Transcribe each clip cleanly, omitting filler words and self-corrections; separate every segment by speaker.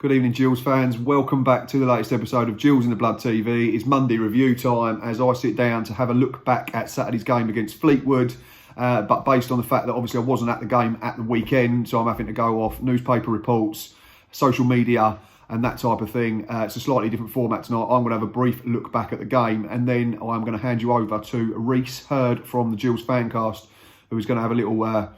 Speaker 1: Good evening, Gills fans. Welcome back to the latest episode of Gills in the Blood TV. It's Monday review time as I sit down to have a look back at Saturday's game against Fleetwood. But based on the fact that obviously I wasn't at the game at the weekend, so I'm having to go off newspaper reports, social media and that type of thing. It's a slightly different format tonight. I'm going to have a brief look back at the game and then I'm going to hand you over to Reece, heard from the Gills Fancast, who's going to have a little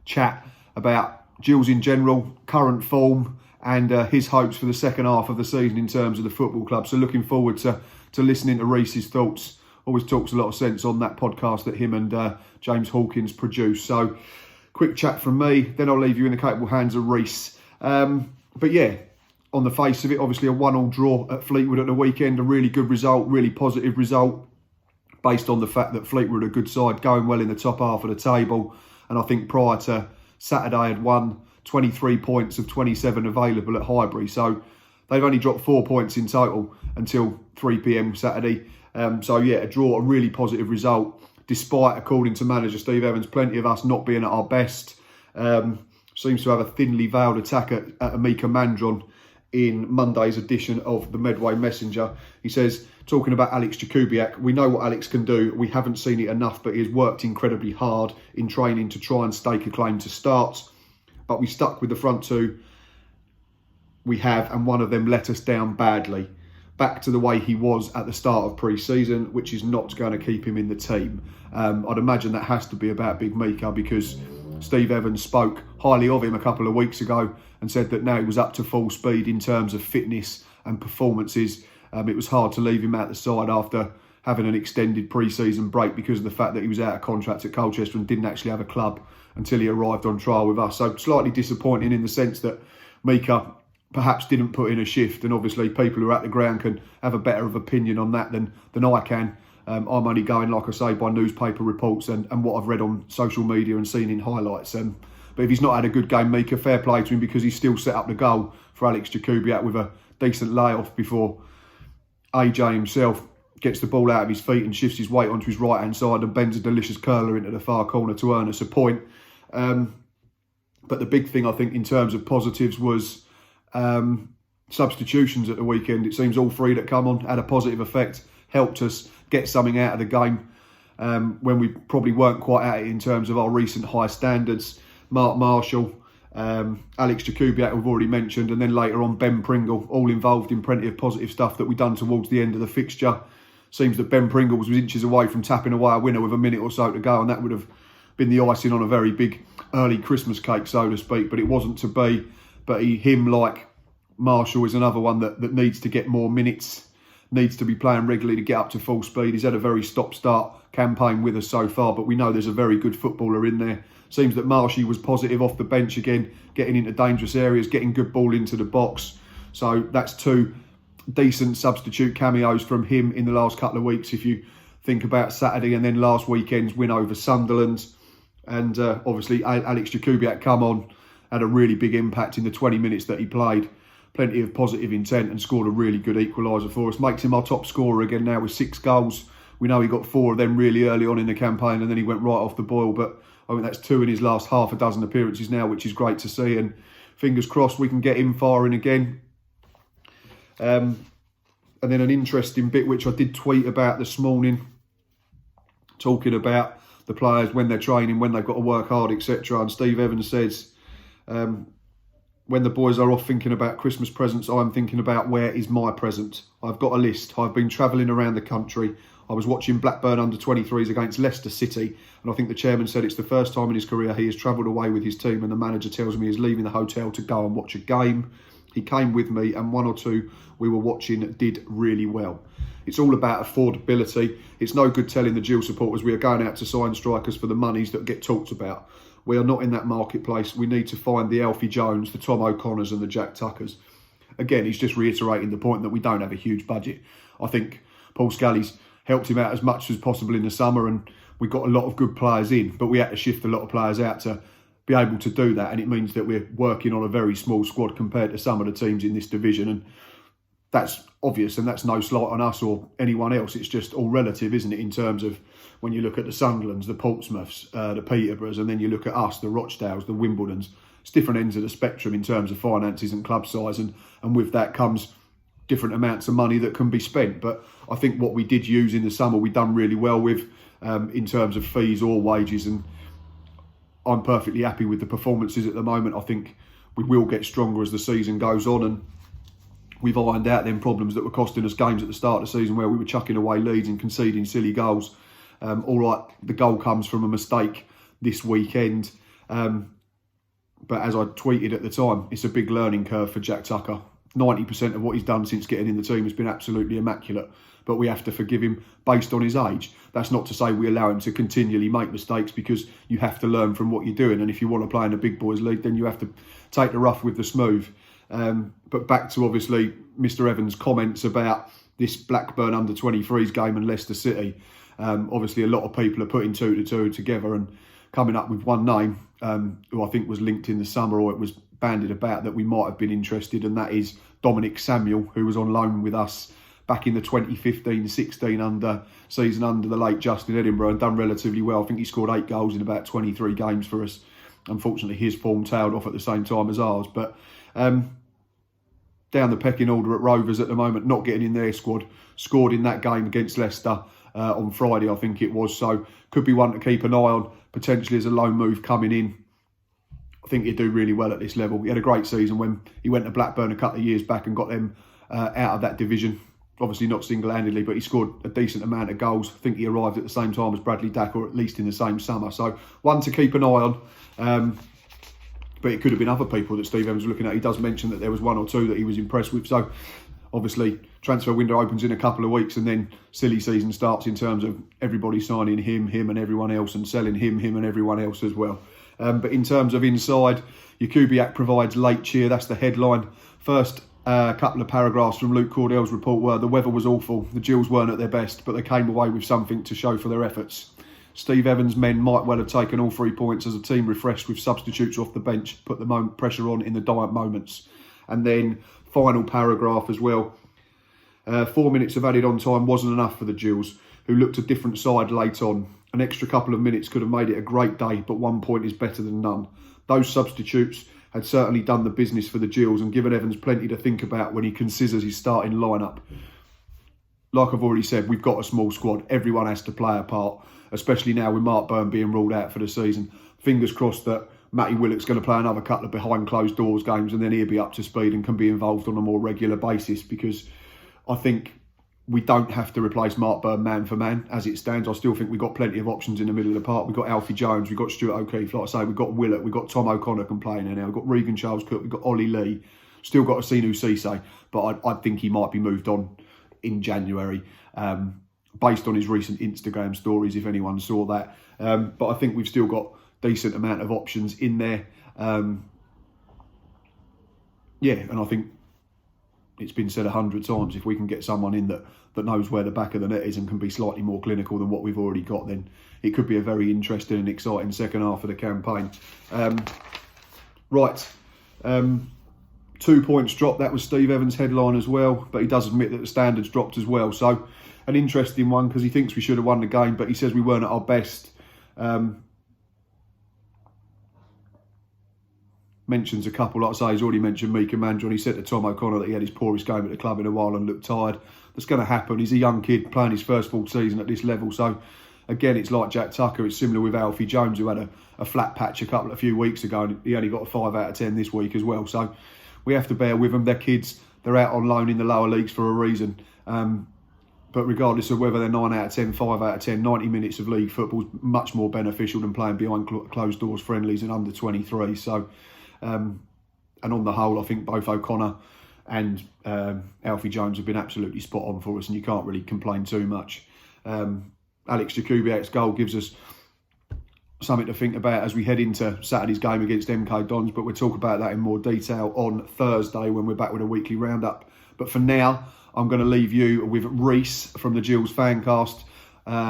Speaker 1: chat about Gills in general, current form, and his hopes for the second half of the season in terms of the football club. So looking forward to listening to Reece's thoughts. Always talks a lot of sense on that podcast that him and James Hawkins produce. So quick chat from me, then I'll leave you in the capable hands of Reece. But yeah, on the face of it, obviously a 1-1 draw at Fleetwood at the weekend, a really good result, really positive result, based on the fact that Fleetwood are a good side, going well in the top half of the table. And I think prior to Saturday had won 23 points of 27 available at Highbury. So they've only dropped 4 points in total until 3 p.m. Saturday. So yeah, a draw, a really positive result, despite, according to manager Steve Evans, plenty of us not being at our best. Seems to have a thinly veiled attack at Amika Mandron in Monday's edition of the Medway Messenger. He says, talking about Alex Jakubiak, we know what Alex can do. We haven't seen it enough, but he has worked incredibly hard in training to try and stake a claim to start. But we stuck with the front two we have, and one of them let us down badly. Back to the way he was at the start of pre-season, which is not going to keep him in the team. I'd imagine that has to be about Big Mika, because Steve Evans spoke highly of him a couple of weeks ago and said that now he was up to full speed in terms of fitness and performances. It was hard to leave him out the side after having an extended pre-season break because of the fact that he was out of contract at Colchester and didn't actually have a club until he arrived on trial with us. So slightly disappointing in the sense that Mika perhaps didn't put in a shift, and obviously people who are at the ground can have a better of opinion on that than I can. I'm only going, like I say, by newspaper reports and what I've read on social media and seen in highlights. But if he's not had a good game, Mika, fair play to him, because he's still set up the goal for Alex Jakubiak with a decent layoff before AJ himself gets the ball out of his feet and shifts his weight onto his right-hand side and bends a delicious curler into the far corner to earn us a point. But the big thing, I think, in terms of positives was substitutions at the weekend. It seems all three that come on had a positive effect, helped us get something out of the game when we probably weren't quite at it in terms of our recent high standards. Mark Marshall, Alex Jakubiak, we've already mentioned, and then later on Ben Pringle, all involved in plenty of positive stuff that we've done towards the end of the fixture. Seems that Ben Pringle was inches away from tapping away a winner with a minute or so to go, and that would have been the icing on a very big early Christmas cake, so to speak, but it wasn't to be. But him, like Marshall, is another one that needs to get more minutes, needs to be playing regularly to get up to full speed. He's had a very stop-start campaign with us so far, but we know there's a very good footballer in there. Seems that Marshy was positive off the bench again, getting into dangerous areas, getting good ball into the box. So that's two decent substitute cameos from him in the last couple of weeks, if you think about Saturday and then last weekend's win over Sunderland. And obviously Alex Jakubiak come on, had a really big impact in the 20 minutes that he played. Plenty of positive intent and scored a really good equaliser for us. Makes him our top scorer again now with 6 goals. We know he got 4 of them really early on in the campaign and then he went right off the boil. But I think that's 2 in his last half a dozen appearances now, which is great to see. And fingers crossed we can get him firing again. And then an interesting bit, which I did tweet about this morning, talking about the players when they're training, when they've got to work hard, etc. And Steve Evans says, when the boys are off thinking about Christmas presents, I'm thinking about where is my present. I've got a list. I've been travelling around the country. I was watching Blackburn under-23s against Leicester City, and I think the chairman said it's the first time in his career he has travelled away with his team, and the manager tells me he's leaving the hotel to go and watch a game. He came with me, and 1 or 2 we were watching did really well. It's all about affordability. It's no good telling the Gill supporters we are going out to sign strikers for the monies that get talked about. We are not in that marketplace. We need to find the Alfie Jones, the Tom O'Connors and the Jack Tuckers. Again, he's just reiterating the point that we don't have a huge budget. I think Paul Scally's helped him out as much as possible in the summer, and we got a lot of good players in, but we had to shift a lot of players out to be able to do that, and it means that we're working on a very small squad compared to some of the teams in this division, and that's obvious, and that's no slight on us or anyone else. It's just all relative, isn't it, in terms of when you look at the Sunderlands, the Portsmouths, the Peterboroughs, and then you look at us, the Rochdales, the Wimbledons. it's different ends of the spectrum in terms of finances and club size, and with that comes different amounts of money that can be spent. But I think what we did use in the summer, we've done really well with in terms of fees or wages, and I'm perfectly happy with the performances at the moment. I think we will get stronger as the season goes on, and we've ironed out them problems that were costing us games at the start of the season where we were chucking away leads and conceding silly goals. All right, the goal comes from a mistake this weekend, but as I tweeted at the time, it's a big learning curve for Jack Tucker. 90% of what he's done since getting in the team has been absolutely immaculate, but we have to forgive him based on his age. That's not to say we allow him to continually make mistakes, because you have to learn from what you're doing, and if you want to play in the big boys league, then you have to take the rough with the smooth. But back to obviously Mr. Evans' comments about this Blackburn under-23s game and Leicester City. Obviously a lot of people are putting 2 to 2 together and coming up with one name, who I think was linked in the summer, or it was bandied about that we might have been interested, and that is Dominic Samuel, who was on loan with us back in the 2015-16 season under the late Justin Edinburgh, and done relatively well. I think he scored 8 goals in about 23 games for us. Unfortunately, his form tailed off at the same time as ours. But down the pecking order at Rovers at the moment, not getting in their squad, scored in that game against Leicester on Friday, I think it was. So could be one to keep an eye on, potentially as a loan move coming in. I think he'd do really well at this level. He had a great season when he went to Blackburn a couple of years back and got them out of that division. Obviously not single-handedly, but he scored a decent amount of goals. I think he arrived at the same time as Bradley Dack, or at least in the same summer. So one to keep an eye on. But it could have been other people that Steve Evans was looking at. He does mention that there was 1 or 2 that he was impressed with. So obviously transfer window opens in a couple of weeks, and then silly season starts in terms of everybody signing him and everyone else, and selling him and everyone else as well. But in terms of inside, Jakubiak provides late cheer. That's the headline. First couple of paragraphs from Luke Cordell's report were: the weather was awful, the Gills weren't at their best, but they came away with something to show for their efforts. Steve Evans' men might well have taken all 3 points as a team refreshed with substitutes off the bench, put the pressure on in the dire moments. And then final paragraph as well. 4 minutes of added on time wasn't enough for the Gills, who looked a different side late on. An extra couple of minutes could have made it a great day, but 1 point is better than none. Those substitutes had certainly done the business for the Gills and given Evans plenty to think about when he considers his starting lineup. Like I've already said, we've got a small squad. Everyone has to play a part, especially now with Mark Byrne being ruled out for the season. Fingers crossed that Matty Willock's going to play another couple of behind closed doors games, and then he'll be up to speed and can be involved on a more regular basis, because I think we don't have to replace Mark Byrne man for man as it stands. I still think we've got plenty of options in the middle of the park. We've got Alfie Jones, we've got Stuart O'Keefe, like I say, we've got Willock, we've got Tom O'Connor can play in there now, we've got Regan Charles Cook, we've got Ollie Lee, still got Asinu Cisse, but I think he might be moved on in January, based on his recent Instagram stories, if anyone saw that. But I think we've still got a decent amount of options in there. And I think it's been said 100 times, if we can get someone in that knows where the back of the net is and can be slightly more clinical than what we've already got, then it could be a very interesting and exciting second half of the campaign. 2 points dropped, that was Steve Evans' headline as well, but he does admit that the standards dropped as well. So an interesting one, because he thinks we should have won the game, but he says we weren't at our best. Mentions a couple, like I say, he's already mentioned Mika Mandron. He said to Tom O'Connor that he had his poorest game at the club in a while and looked tired. That's going to happen. He's a young kid playing his first full season at this level. So again, it's like Jack Tucker. It's similar with Alfie Jones, who had a flat patch a few weeks ago, and he only got a 5 out of 10 this week as well. So we have to bear with them. They're kids. They're out on loan in the lower leagues for a reason. But regardless of whether they're 9 out of 10, 5 out of 10, 90 minutes of league football is much more beneficial than playing behind closed doors friendlies and under 23. So, and on the whole, I think both O'Connor and Alfie Jones have been absolutely spot on for us, and you can't really complain too much. Alex Jakubiak's goal gives us something to think about as we head into Saturday's game against MK Dons, but we'll talk about that in more detail on Thursday when we're back with a weekly roundup. But for now, I'm going to leave you with Reece from the Gills Fancast.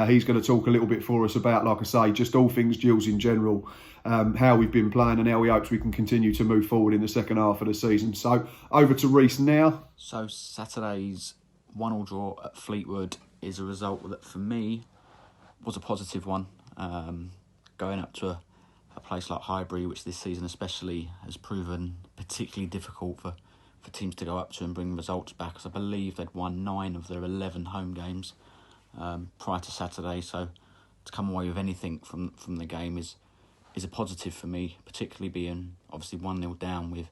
Speaker 1: He's going to talk a little bit for us about, like I say, just all things Gills in general, how we've been playing and how he hopes we can continue to move forward in the second half of the season. So over to Reece now.
Speaker 2: So Saturday's 1-1 draw at Fleetwood is a result that for me was a positive one. Going up to a a place like Highbury, which this season especially has proven particularly difficult for teams to go up to and bring results back, because I believe they'd won 9 of their 11 home games prior to Saturday. So to come away with anything from the game is a positive for me, particularly being obviously 1-0 down with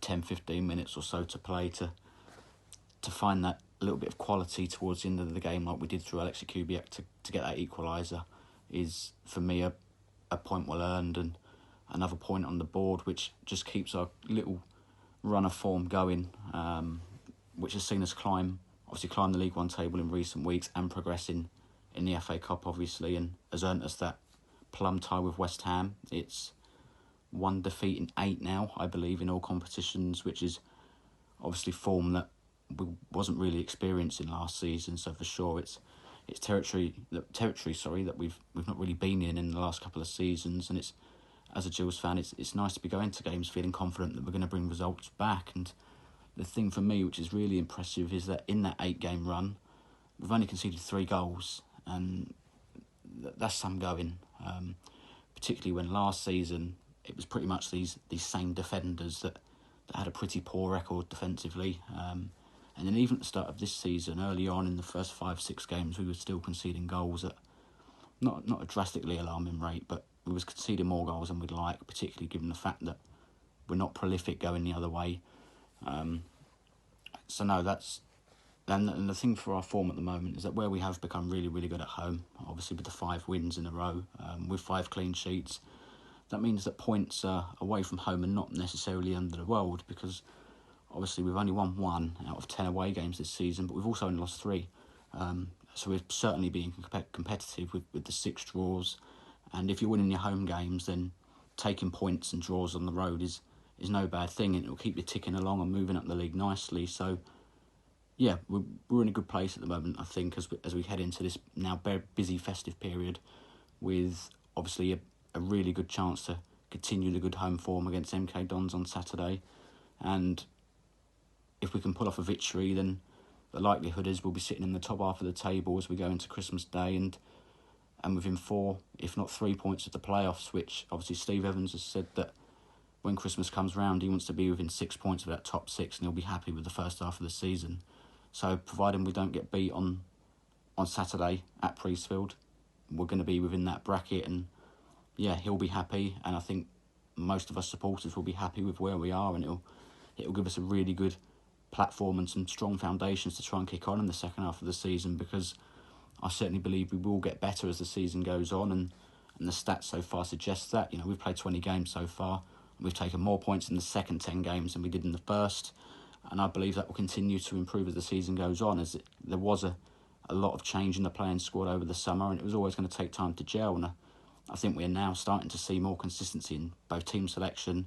Speaker 2: 10-15 minutes or so to play, to find that little bit of quality towards the end of the game like we did through Alexei Kubiak to get that equaliser is for me a point well earned, and another point on the board which just keeps our little run of form going, which has seen us climb the League One table in recent weeks and progressing in the FA Cup obviously, and has earned us that plum tie with West Ham. It's 1 defeat in 8 now, I believe, in all competitions, which is obviously form that we wasn't really experiencing last season. So for sure, it's territory that we've not really been in the last couple of seasons. And it's, as a Gills fan, it's nice to be going to games feeling confident that we're going to bring results back. And the thing for me, which is really impressive, is that in that 8-game run, we've only conceded 3 goals, and that's some going. Particularly when last season it was pretty much these same defenders that had a pretty poor record defensively. And then even at the start of this season, early on in the first 5-6 games, we were still conceding goals at not a drastically alarming rate, but we was conceding more goals than we'd like, particularly given the fact that we're not prolific going the other way. So no, that's... And the thing for our form at the moment is that where we have become really, really good at home, obviously with the 5 wins in a row, with 5 clean sheets, that means that points away from home are not necessarily under the world, because obviously we've only won 1 out of 10 away games this season, but we've also only lost 3. So we're certainly being competitive with the 6 draws. And if you're winning your home games, then taking points and draws on the road is no bad thing, and it'll keep you ticking along and moving up the league nicely. So yeah, we're in a good place at the moment, I think, as we head into this now very busy festive period, with obviously a really good chance to continue the good home form against MK Dons on Saturday. And if we can pull off a victory, then the likelihood is we'll be sitting in the top half of the table as we go into Christmas Day, and within 4, if not 3 points of the playoffs, which obviously Steve Evans has said that when Christmas comes round, he wants to be within 6 points of that top 6, and he'll be happy with the first half of the season. So providing we don't get beat on Saturday at Priestfield, we're going to be within that bracket, and yeah, he'll be happy, and I think most of us supporters will be happy with where we are, and it'll give us a really good platform and some strong foundations to try and kick on in the second half of the season, because I certainly believe we will get better as the season goes on, and the stats so far suggest that. You know, we've played 20 games so far, and we've taken more points in the second 10 games than we did in the first. And I believe that will continue to improve as the season goes on, as there was a lot of change in the playing squad over the summer, and it was always going to take time to gel. And I think we're now starting to see more consistency in both team selection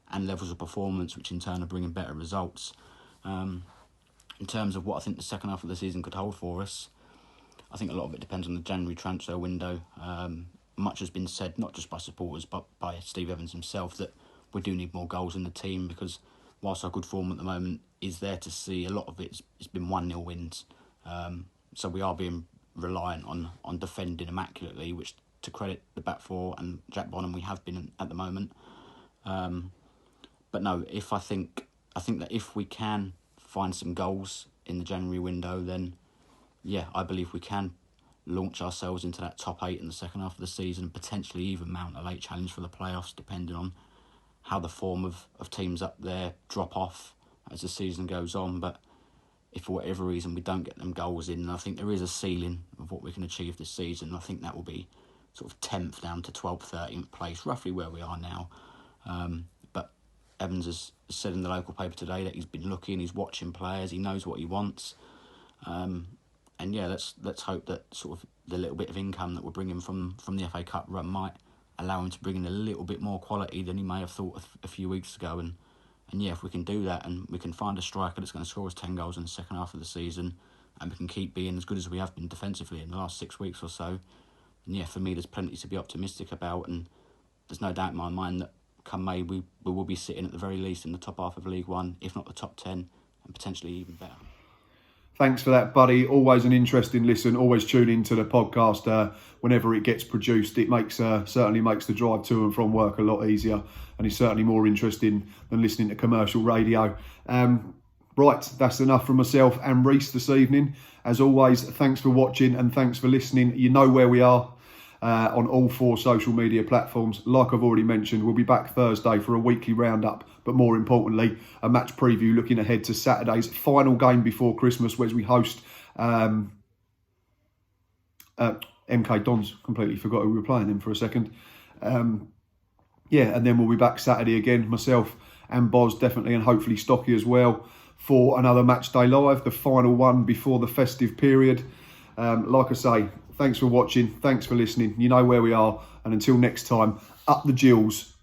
Speaker 2: and levels of performance, which in turn are bringing better results. In terms of what I think the second half of the season could hold for us, I think a lot of it depends on the January transfer window. Much has been said, not just by supporters, but by Steve Evans himself, that we do need more goals in the team, because whilst our good form at the moment is there to see, a lot of it's been 1-0 wins. So we are being reliant on defending immaculately, which, to credit the back four and Jack Bonham, we have been at the moment. But no, I think that if we can find some goals in the January window, then yeah, I believe we can launch ourselves into that top 8 in the second half of the season, and potentially even mount a late challenge for the playoffs, depending on how the form of teams up there drop off as the season goes on. But if for whatever reason we don't get them goals in, I think there is a ceiling of what we can achieve this season. I think that will be sort of 10th down to 12th, 13th place, roughly where we are now. But Evans has said in the local paper today that he's been looking, he's watching players, he knows what he wants. And yeah, let's hope that sort of the little bit of income that we're bringing from the FA Cup run might allow him to bring in a little bit more quality than he may have thought a few weeks ago. And yeah, if we can do that, and we can find a striker that's going to score us 10 goals in the second half of the season, and we can keep being as good as we have been defensively in the last 6 weeks or so, and yeah, for me, there's plenty to be optimistic about. And there's no doubt in my mind that come May, we will be sitting at the very least in the top half of League One, if not the top 10, and potentially even better.
Speaker 1: Thanks for that, buddy. Always an interesting listen. Always tune into the podcast whenever it gets produced. It makes certainly makes the drive to and from work a lot easier, and it's certainly more interesting than listening to commercial radio. Right, that's enough from myself and Reece this evening. As always, thanks for watching and thanks for listening. You know where we are on all 4 social media platforms. Like I've already mentioned, we'll be back Thursday for a weekly roundup, but more importantly, a match preview looking ahead to Saturday's final game before Christmas, where we host MK Dons. Completely forgot who we were playing them for a second. Yeah, and then we'll be back Saturday again, myself and Boz definitely, and hopefully Stocky as well, for another match day live, the final one before the festive period. Like I say, thanks for watching, thanks for listening. You know where we are, and until next time, up the Gills.